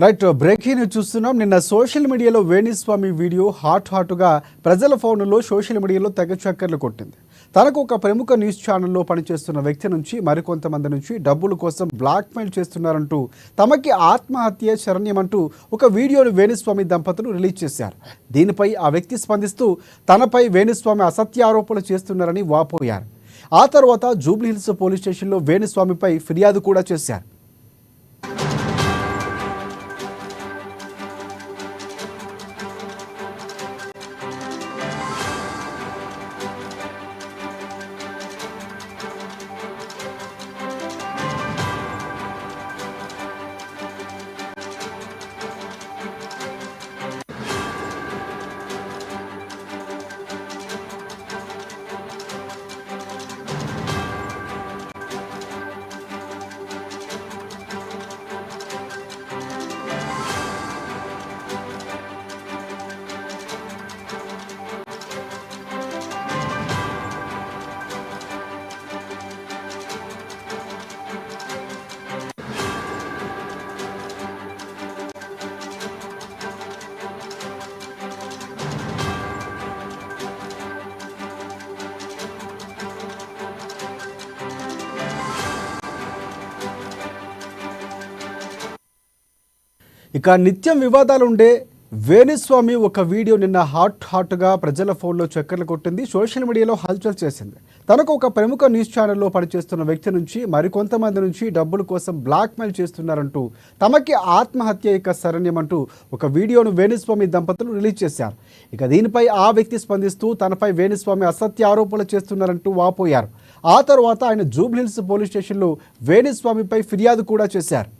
Right breaking చూస్తున్నాం. నిన్న social మీడియాలో వేణుస్వామి వీడియో హాట్గా ప్రజల ఫోన్లో సోషల్ మీడియాలో తెగ చక్కర్లు కొట్టింది. తనకు ఒక ప్రముఖ న్యూస్ ఛానల్లో పనిచేస్తున్న వ్యక్తి నుంచి మరికొంతమంది నుంచి డబ్బుల కోసం బ్లాక్మెయిల్ చేస్తున్నారంటూ తమకి ఆత్మహత్య శరణ్యమంటూ ఒక వీడియోను వేణుస్వామి దంపతులు రిలీజ్ చేశారు. దీనిపై ఆ వ్యక్తి స్పందిస్తూ తనపై వేణుస్వామి అసత్యారోపణలు చేస్తున్నారని వాపోయారు. ఆ తర్వాత జూబ్లీహిల్స్ పోలీస్ స్టేషన్లో వేణుస్వామిపై ఫిర్యాదు కూడా చేశారు. ఇక నిత్యం వివాదాలు ఉండే వేణుస్వామి ఒక వీడియో నిన్న హాట్గా ప్రజల ఫోన్లో చక్కర్లు కొట్టింది. సోషల్ మీడియాలో హల్చల్ చేసింది. తనకు ఒక ప్రముఖ న్యూస్ ఛానల్లో పనిచేస్తున్న వ్యక్తి నుంచి మరికొంతమంది నుంచి డబ్బుల కోసం బ్లాక్మెయిల్ చేస్తున్నారంటూ తమకి ఆత్మహత్య శరణ్యమంటూ ఒక వీడియోను వేణుస్వామి దంపతులు రిలీజ్ చేశారు. ఇక దీనిపై ఆ వ్యక్తి స్పందిస్తూ తనపై వేణుస్వామి అసత్య ఆరోపణలు చేస్తున్నారంటూ వాపోయారు. ఆ తర్వాత ఆయన జూబ్లీహిల్స్ పోలీస్ స్టేషన్లో వేణుస్వామిపై ఫిర్యాదు కూడా చేశారు.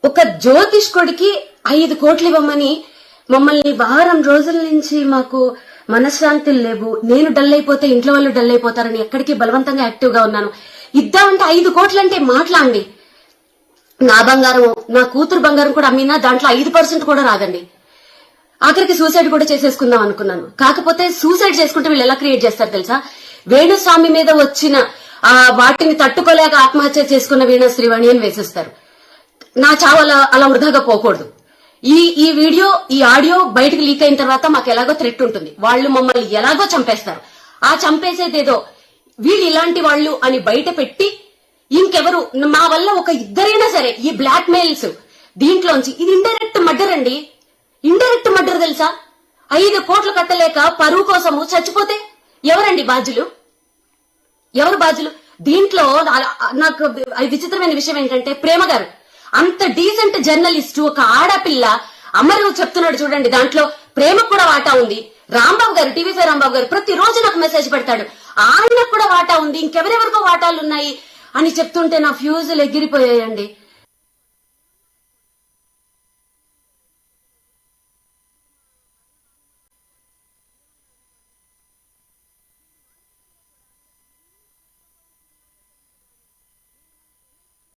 ఒక జ్యోతిష్కుడికి 5 కోట్లు ఇవ్వమని మమ్మల్ని వారం రోజుల నుంచి మాకు మనశ్శాంతులు లేవు. నేను డల్ అయిపోతే ఇంట్లో వాళ్ళు డల్ అయిపోతారని ఎక్కడికి బలవంతంగా యాక్టివ్ గా ఉన్నాను. ఇద్దామంటే 5 కోట్లు అంటే మాట్లాడండి. నా బంగారం, నా కూతురు బంగారం కూడా అమ్మినా దాంట్లో 5% కూడా రాదండి. ఆఖరికి సూసైడ్ కూడా చేసేసుకుందాం అనుకున్నాను. కాకపోతే సూసైడ్ చేసుకుంటే వీళ్ళు ఎలా క్రియేట్ చేస్తారు తెలుసా? వేణుస్వామి మీద వచ్చిన వాటిని తట్టుకోలేక ఆత్మహత్య చేసుకున్న వీణ శ్రీవాణి అని వేసేస్తారు. నా చావు అలా వృధాగా పోకూడదు. ఈ వీడియో, ఈ ఆడియో బయటకు లీక్ అయిన తర్వాత మాకు ఎలాగో థ్రెట్ ఉంటుంది. వాళ్ళు మమ్మల్ని ఎలాగో చంపేస్తారు. ఆ చంపేసేదేదో వీళ్ళు ఇలాంటి వాళ్ళు అని బయట పెట్టి ఇంకెవరు మా వల్ల ఒక ఇద్దరైనా సరే ఈ బ్లాక్ మెయిల్స్ దీంట్లోంచి, ఇది ఇండైరెక్ట్ మర్డర్ అండి. ఇండైరెక్ట్ మర్డర్ తెలుసా? 5 కోట్లు కట్టలేక పరువు కోసము చచ్చిపోతే ఎవరండి బాధ్యులు? ఎవరు బాధ్యులు? దీంట్లో నాకు విచిత్రమైన విషయం ఏంటంటే, ప్రేమ గారు అంత డీసెంట్ జర్నలిస్ట్, ఒక ఆడపిల్ల అమరు చెప్తున్నాడు చూడండి, దాంట్లో ప్రేమకు కూడా వాటా ఉంది. రాంబాబు గారు, టీవీ5 రాంబాబు గారు ప్రతిరోజు నాకు మెసేజ్ పెడతాడు, ఆయనకు కూడా వాటా ఉంది, ఇంకెవరెవరికో వాటాలు ఉన్నాయి అని చెప్తుంటే నా ఫ్యూజులు ఎగిరిపోయాయండి.